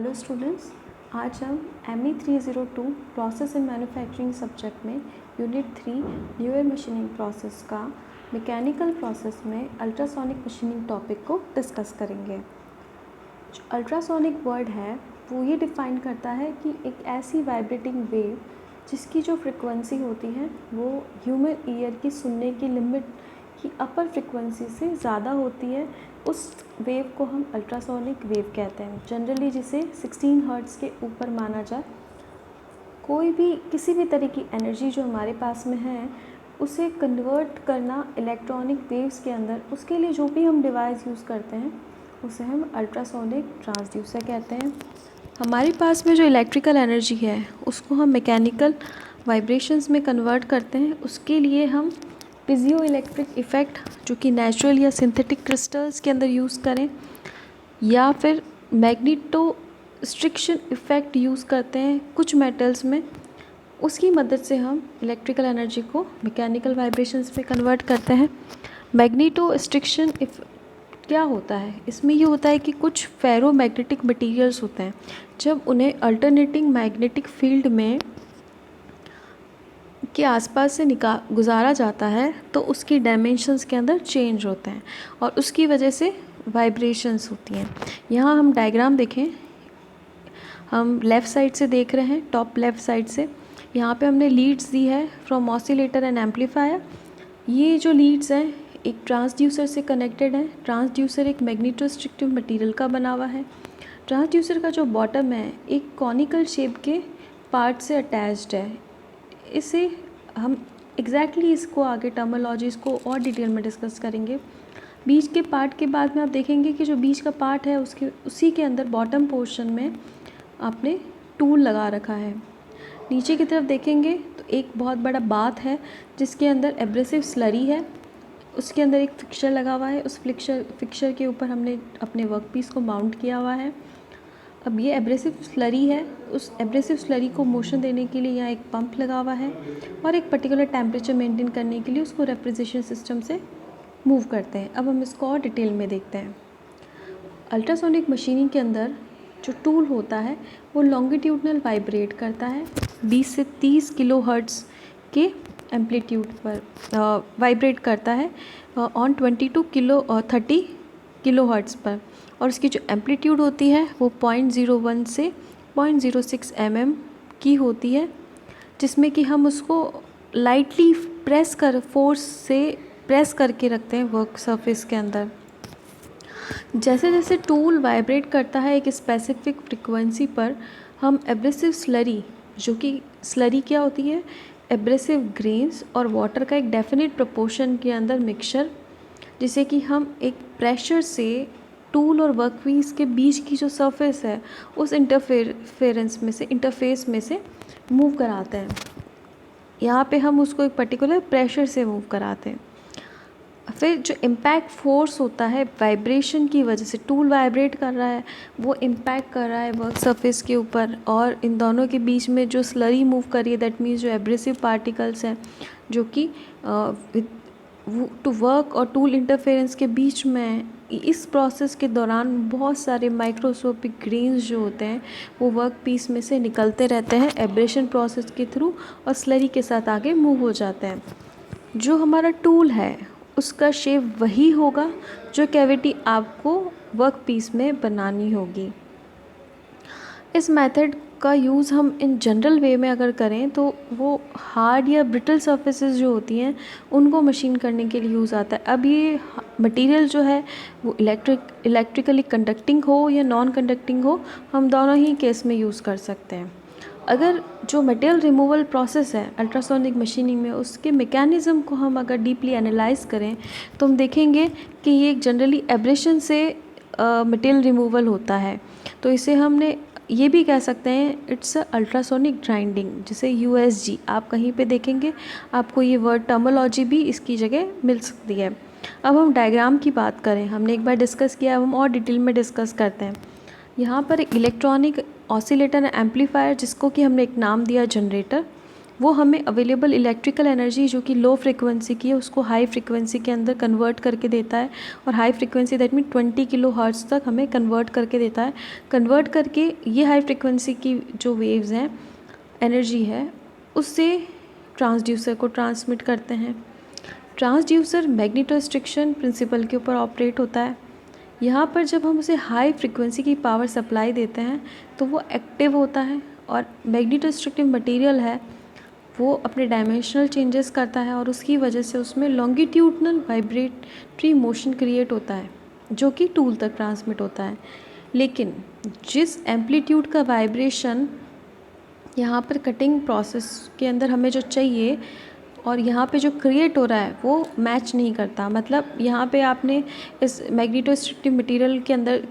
Hello students, आज हम ME302 process in manufacturing subject में यूनिट 3 न्यूअर मशीनिंग प्रोसेस का मैकेनिकल प्रोसेस में अल्ट्रासोनिक मशीनिंग टॉपिक को डिस्कस करेंगे। जो अल्ट्रासोनिक वर्ड है वो ये डिफ़ाइन करता है कि एक ऐसी वाइब्रेटिंग वेव जिसकी जो फ्रिक्वेंसी होती है वो ह्यूमन ईयर की सुनने की लिमिट की अपर फ्रिक्वेंसी से ज़्यादा होती है, उस वेव को हम अल्ट्रासोनिक वेव कहते हैं। जनरली जिसे 16 हर्ट्ज़ के ऊपर माना जाए। कोई भी किसी भी तरह की एनर्जी जो हमारे पास में है उसे कन्वर्ट करना इलेक्ट्रॉनिक वेव्स के अंदर, उसके लिए जो भी हम डिवाइस यूज़ करते हैं उसे हम अल्ट्रासोनिक ट्रांसड्यूसर कहते हैं। हमारे पास में जो इलेक्ट्रिकल एनर्जी है उसको हम मैकेनिकल वाइब्रेशंस में कन्वर्ट करते हैं। उसके लिए हम पीजियो इलेक्ट्रिक इफ़ेक्ट जो कि नेचुरल या सिंथेटिक क्रिस्टल्स के अंदर यूज़ करें, या फिर मैग्नेटो स्ट्रिक्शन इफ़ेक्ट यूज़ करते हैं कुछ मेटल्स में। उसकी मदद से हम इलेक्ट्रिकल एनर्जी को मैकेनिकल वाइब्रेशंस में कन्वर्ट करते हैं। मैग्नेटो स्ट्रिक्शन क्या होता है? इसमें ये होता है कि कुछ फेरोमैग्नेटिक मटेरियल्स होते हैं, जब उन्हें अल्टरनेटिंग मैग्नेटिक फील्ड में के आसपास से गुजारा जाता है तो उसकी डायमेंशंस के अंदर चेंज होते हैं और उसकी वजह से वाइब्रेशंस होती हैं। यहाँ हम डायग्राम देखें, हम लेफ़्ट साइड से देख रहे हैं, टॉप लेफ़्ट साइड से। यहाँ पे हमने लीड्स दी है फ्रॉम ऑसिलेटर एंड एम्पलीफायर। ये जो लीड्स हैं एक ट्रांसड्यूसर से कनेक्टेड है। ट्रांसड्यूसर एक मैग्नेटोस्ट्रिक्टिव मटेरियल का बना हुआ है। ट्रांसड्यूसर का जो बॉटम है एक कॉनिकल शेप के पार्ट से अटैच्ड है। इसे हम एग्जैक्टली इसको आगे टर्मिनोलॉजीज़ को और डिटेल में डिस्कस करेंगे। बीच के पार्ट के बाद में आप देखेंगे कि जो बीच का पार्ट है उसी के अंदर बॉटम पोर्शन में आपने टूल लगा रखा है। नीचे की तरफ देखेंगे तो एक बहुत बड़ा बाथ है जिसके अंदर एब्रेसिव स्लरी है। उसके अंदर एक फिक्सर लगा हुआ है। उस फिक्सर के ऊपर हमने अपने वर्क पीस को माउंट किया हुआ है। अब ये एब्रेसिव स्लरी है, उस एब्रेसिव स्लरी को मोशन देने के लिए यहाँ एक पंप लगा हुआ है और एक पर्टिकुलर टेम्परेचर मेंटेन करने के लिए उसको रेफ्रिजरेशन सिस्टम से मूव करते हैं। अब हम इसको और डिटेल में देखते हैं। अल्ट्रासोनिक मशीनिंग के अंदर जो टूल होता है वो लॉन्गिट्यूडनल वाइब्रेट करता है 20 से 30 किलो हर्ट्ज़ के एम्पलीट्यूड पर वाइब्रेट करता है ऑन 22 किलो और 30 किलो हर्ट्ज़ पर, और उसकी जो एम्पलीट्यूड होती है वो 0.01 से 0.06 mm की होती है, जिसमें कि हम उसको लाइटली फोर्स से प्रेस करके रखते हैं वर्क सरफेस के अंदर। जैसे जैसे टूल वाइब्रेट करता है एक स्पेसिफिक फ्रिक्वेंसी पर, हम एब्रेसिव स्लरी, जो कि स्लरी क्या होती है, एब्रेसिव ग्रेन्स और वाटर का एक डेफिनेट प्रोपोर्शन के अंदर मिक्सचर, जिसे कि हम एक प्रेशर से टूल और वर्कपीस के बीच की जो सरफेस है उस इंटरफेस में से मूव कराते हैं। यहाँ पे हम उसको एक पर्टिकुलर प्रेशर से मूव कराते हैं। फिर जो इम्पैक्ट फोर्स होता है वाइब्रेशन की वजह से, टूल वाइब्रेट कर रहा है, वो इम्पैक्ट कर रहा है वर्क सरफेस के ऊपर, और इन दोनों के बीच में जो स्लरी मूव कर रही है, दैट मीन्स जो एब्रेसिव पार्टिकल्स हैं जो कि टू वर्क और टूल इंटरफेरेंस के बीच में, इस प्रोसेस के दौरान बहुत सारे माइक्रोस्कोपिक ग्रेन्स जो होते हैं वो वर्क पीस में से निकलते रहते हैं एब्रेशन प्रोसेस के थ्रू और स्लरी के साथ आगे मूव हो जाते हैं। जो हमारा टूल है उसका शेप वही होगा जो कैविटी आपको वर्क पीस में बनानी होगी। इस मेथड का यूज़ हम इन जनरल वे में अगर करें तो वो हार्ड या ब्रिटल सरफेसेस जो होती हैं उनको मशीन करने के लिए यूज़ आता है। अब ये मटेरियल जो है वो इलेक्ट्रिकली कंडक्टिंग हो या नॉन कंडक्टिंग हो, हम दोनों ही केस में यूज़ कर सकते हैं। अगर जो मटेरियल रिमूवल प्रोसेस है अल्ट्रासोनिक मशीनिंग में, उसके मैकेनिज़्म को हम अगर डीपली एनालाइज करें तो हम देखेंगे कि ये एक जनरली एब्रेशन से मटेरियल रिमूवल होता है। तो इसे हमने ये भी कह सकते हैं इट्स अल्ट्रासोनिक ग्राइंडिंग, जिसे USG आप कहीं पे देखेंगे, आपको ये वर्ड टर्मिनोलॉजी भी इसकी जगह मिल सकती है। अब हम डायग्राम की बात करें, हमने एक बार डिस्कस किया, अब हम और डिटेल में डिस्कस करते हैं। यहाँ पर एक इलेक्ट्रॉनिक ऑसिलेटर एम्पलीफायर, जिसको कि हमने एक नाम दिया जनरेटर, वो हमें अवेलेबल इलेक्ट्रिकल एनर्जी जो कि लो फ्रिक्वेंसी की है उसको हाई फ्रिक्वेंसी के अंदर कन्वर्ट करके देता है, और high frequency that mean 20 kilo hertz तक हमें कन्वर्ट करके देता है। कन्वर्ट करके ये हाई फ्रिक्वेंसी की जो वेव्स हैं, एनर्जी है, उससे ट्रांसड्यूसर को ट्रांसमिट करते हैं। ट्रांसड्यूसर मैग्नेटोस्ट्रिक्शन प्रिंसिपल के ऊपर ऑपरेट होता है। यहाँ पर जब हम उसे हाई फ्रिक्वेंसी की पावर सप्लाई देते हैं तो वो एक्टिव होता है, और मैग्नेटोस्ट्रिक्टिव मटेरियल है वो अपने डायमेंशनल चेंजेस करता है, और उसकी वजह से उसमें लॉन्गिट्यूडनल वाइब्रेटरी मोशन क्रिएट होता है जो कि टूल तक ट्रांसमिट होता है। लेकिन जिस एम्पलीट्यूड का वाइब्रेशन यहाँ पर कटिंग प्रोसेस के अंदर हमें जो चाहिए और यहाँ पे जो क्रिएट हो रहा है वो मैच नहीं करता। मतलब यहाँ पे आपने इस मैग्नेटोस्ट्रिक्टिव मटेरियल के अंदर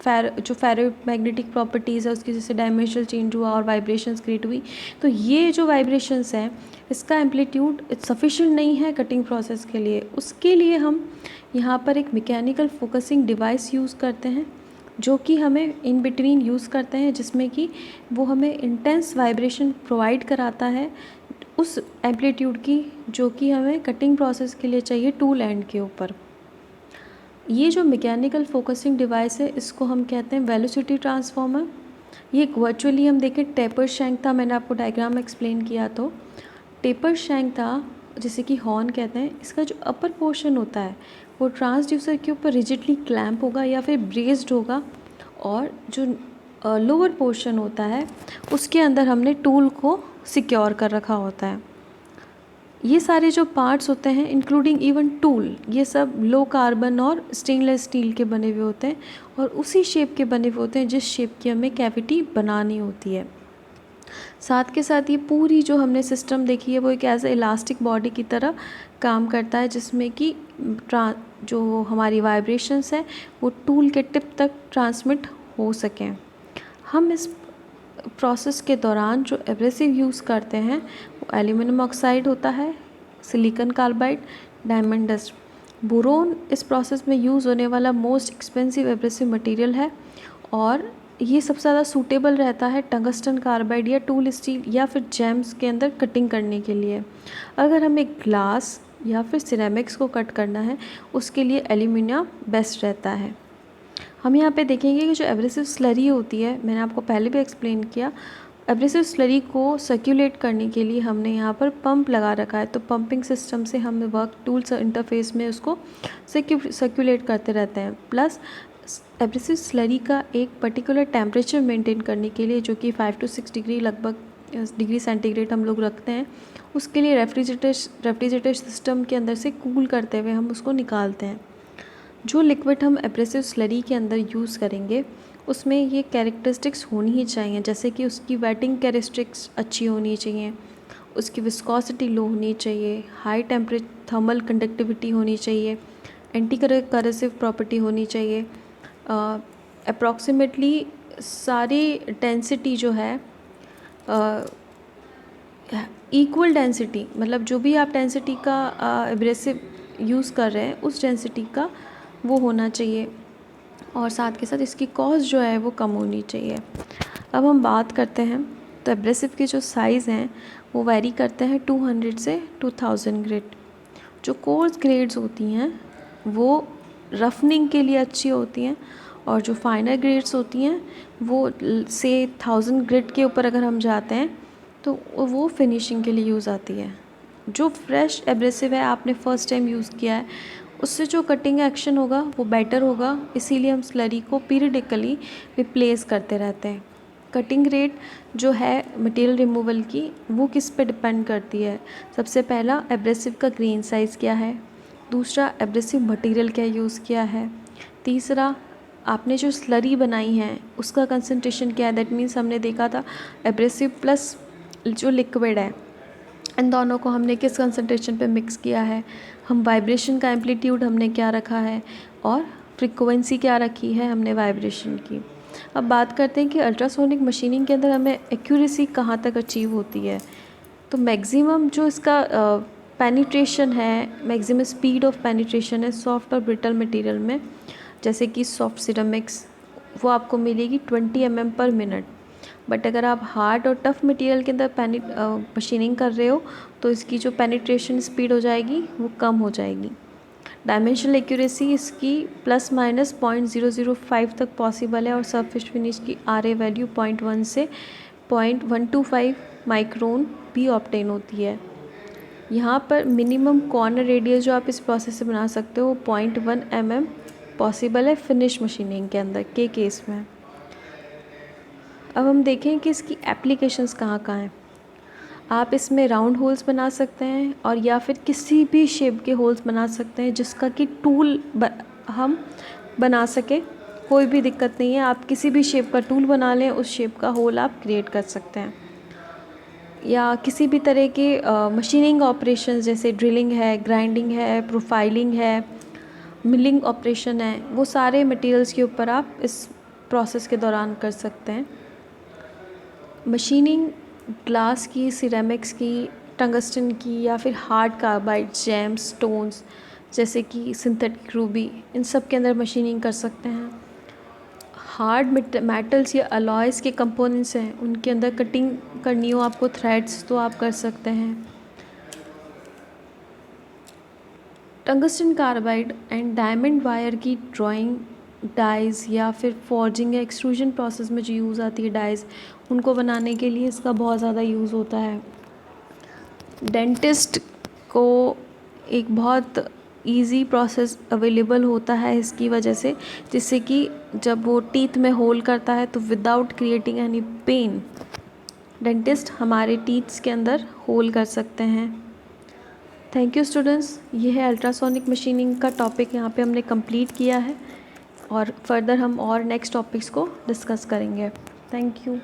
जो फेरोमैग्नेटिक प्रॉपर्टीज़ है उसकी जैसे डायमेंशनल चेंज हुआ और वाइब्रेशंस क्रिएट हुई, तो ये जो वाइब्रेशंस हैं इसका एम्पलीट्यूड सफिशिएंट नहीं है कटिंग प्रोसेस के लिए। उसके लिए हम यहाँ पर एक मैकेनिकल फोकसिंग डिवाइस यूज़ करते हैं जो कि हमें इन बिटवीन यूज़ करते हैं, जिसमें कि वो हमें इंटेंस वाइब्रेशन प्रोवाइड कराता है उस एम्पलीट्यूड की जो कि हमें कटिंग प्रोसेस के लिए चाहिए टूल एंड के ऊपर। ये जो मैकेनिकल फोकसिंग डिवाइस है इसको हम कहते हैं वेलोसिटी ट्रांसफॉर्मर। ये एक वर्चुअली हम देखें टेपर शैंक था, मैंने आपको डायग्राम में एक्सप्लेन किया, तो टेपर शैंक था जिसे कि हॉर्न कहते हैं। इसका जो अपर पोर्शन होता है वो ट्रांसड्यूसर के ऊपर रिजिडली क्लैंप होगा या फिर ब्रेस्ड होगा, और जो लोअर पोर्शन होता है उसके अंदर हमने टूल को सिक्योर कर रखा होता है। ये सारे जो पार्ट्स होते हैं इंक्लूडिंग इवन टूल, ये सब लो कार्बन और स्टेनलेस स्टील के बने हुए होते हैं, और उसी शेप के बने हुए होते हैं जिस शेप की हमें कैविटी बनानी होती है। साथ के साथ ये पूरी जो हमने सिस्टम देखी है वो एक एज ए इलास्टिक बॉडी की तरह काम करता है, जिसमें कि जो हमारी वाइब्रेशंस है वो टूल के टिप तक ट्रांसमिट हो सकें। हम इस प्रोसेस के दौरान जो एब्रेसिव यूज़ करते हैं वो एल्यूमिनियम ऑक्साइड होता है, silicon carbide, diamond dust. Boron इस प्रोसेस में यूज़ होने वाला मोस्ट एक्सपेंसिव एब्रेसिव मटेरियल है, और ये सबसे ज़्यादा सूटेबल रहता है टंगस्टन कार्बाइड या टूल स्टील या फिर जेम्स के अंदर कटिंग करने के लिए। अगर हमें ग्लास या फिर सिरेमिक्स को कट करना है उसके लिए एल्यूमिनियम बेस्ट रहता है। हम यहाँ पे देखेंगे कि जो एब्रेसिव स्लरी होती है, मैंने आपको पहले भी एक्सप्लेन किया, एब्रेसिव स्लरी को सर्कुलेट करने के लिए हमने यहाँ पर पंप लगा रखा है। तो पंपिंग सिस्टम से हम वर्क टूल्स इंटरफेस में उसको सर्कुलेट करते रहते हैं। प्लस एब्रेसिव स्लरी का एक पर्टिकुलर टेम्परेचर मेंटेन करने के लिए, जो कि 5 to 6 डिग्री लगभग डिग्री सेंटीग्रेड हम लोग रखते हैं, उसके लिए रेफ्रिजरेटर सिस्टम के अंदर से कूल करते हुए हम उसको निकालते हैं। जो लिक्विड हम एब्रेसिव स्लरी के अंदर यूज़ करेंगे उसमें ये कैरेक्टरिस्टिक्स होनी ही चाहिए, जैसे कि उसकी वेटिंग कैरेक्टरिस्टिक्स अच्छी होनी चाहिए, उसकी विस्कोसिटी लो होनी चाहिए, हाई थर्मल कंडक्टिविटी होनी चाहिए, एंटी करसिव प्रॉपर्टी होनी चाहिए, अप्रॉक्सीमेटली सारी डेंसिटी जो है इक्वल डेंसिटी, मतलब जो भी आप डेंसिटी का एब्रेसिव यूज़ कर रहे हैं उस डेंसिटी का वो होना चाहिए, और साथ के साथ इसकी कॉस्ट जो है वो कम होनी चाहिए। अब हम बात करते हैं तो एब्रेसिव के जो साइज़ हैं वो वैरी करते हैं 200 से 2000 ग्रेड। जो कोर्स ग्रेड्स होती हैं वो रफनिंग के लिए अच्छी होती हैं, और जो फाइनर ग्रेड्स होती हैं वो से 1000 ग्रेड के ऊपर अगर हम जाते हैं तो वो फिनिशिंग के लिए यूज़ आती है। जो फ्रेश एब्रेसिव है आपने फ़र्स्ट टाइम यूज़ किया है उससे जो कटिंग एक्शन होगा वो बेटर होगा, इसीलिए हम स्लरी को पीरियडिकली रिप्लेस करते रहते हैं। कटिंग रेट जो है मटेरियल रिमूवल की वो किस पे डिपेंड करती है? सबसे पहला एब्रेसिव का ग्रेन साइज़ क्या है, दूसरा एब्रेसिव मटेरियल क्या यूज़ किया है, तीसरा आपने जो स्लरी बनाई है उसका कंसंट्रेशन क्या है। दैट मीन्स हमने देखा था एब्रेसिव प्लस जो लिक्विड है इन दोनों को हमने किस कंसंट्रेशन पे मिक्स किया है, हम वाइब्रेशन का एम्पलीट्यूड हमने क्या रखा है, और फ्रीक्वेंसी क्या रखी है हमने वाइब्रेशन की। अब बात करते हैं कि अल्ट्रासोनिक मशीनिंग के अंदर हमें एक्यूरेसी कहाँ तक अचीव होती है। तो मैक्सिमम जो इसका पेनिट्रेशन है, मैक्सिमम स्पीड ऑफ पेनिट्रेशन है सॉफ्ट और ब्रिटल मटेरियल में, जैसे कि सॉफ्ट सिरेमिक्स, वो आपको मिलेगी 20 mm/min। बट अगर आप हार्ड और टफ़ मटेरियल के अंदर मशीनिंग कर रहे हो तो इसकी जो पेनिट्रेशन स्पीड हो जाएगी वो कम हो जाएगी। डायमेंशनल एक्यूरेसी इसकी ±0.005 तक पॉसिबल है और सरफेस फिनिश की RA वैल्यू 0.1 से 0.125 माइक्रोन भी ऑब्टेन होती है। यहाँ पर मिनिमम कॉर्नर रेडियस जो आप इस प्रोसेस से बना सकते हो वो 0.1 mm पॉसिबल है फिनिश मशीनिंग के अंदर के केस में। अब हम देखें कि इसकी एप्लीकेशंस कहाँ कहाँ हैं। आप इसमें राउंड होल्स बना सकते हैं और या फिर किसी भी शेप के होल्स बना सकते हैं जिसका कि टूल हम बना सकें, कोई भी दिक्कत नहीं है। आप किसी भी शेप का टूल बना लें, उस शेप का होल आप क्रिएट कर सकते हैं। या किसी भी तरह के मशीनिंग ऑपरेशंस जैसे ड्रिलिंग है, ग्राइंडिंग है, प्रोफाइलिंग है, मिलिंग ऑपरेशन है, वो सारे मटेरियल्स के ऊपर आप इस प्रोसेस के दौरान कर सकते हैं। मशीनिंग ग्लास की, सिरेमिक्स की, टंगस्टन की या फिर हार्ड कार्बाइड, जेम्स, स्टोन्स जैसे कि सिंथेटिक रूबी, इन सब के अंदर मशीनिंग कर सकते हैं। हार्ड मेटल्स या अलॉयज़ के कंपोनेंट्स हैं, उनके अंदर कटिंग करनी हो आपको थ्रेड्स तो आप कर सकते हैं। Tungsten carbide and diamond wire की ड्राइंग, डाइज़ या फिर फॉर्जिंग या एक्सट्रूजन प्रोसेस में जो यूज़ आती है डाइज़, उनको बनाने के लिए इसका बहुत ज़्यादा यूज़ होता है। डेंटिस्ट को एक बहुत इजी प्रोसेस अवेलेबल होता है इसकी वजह से, जिससे कि जब वो टीथ में होल करता है तो without creating any pain dentist हमारे टीथ्स के अंदर होल कर सकते हैं। थैंक यू स्टूडेंट्स, ये है अल्ट्रासोनिक मशीनिंग का टॉपिक यहाँ पे हमने कंप्लीट किया है और फर्दर हम और नेक्स्ट टॉपिक्स को डिस्कस करेंगे। Thank you.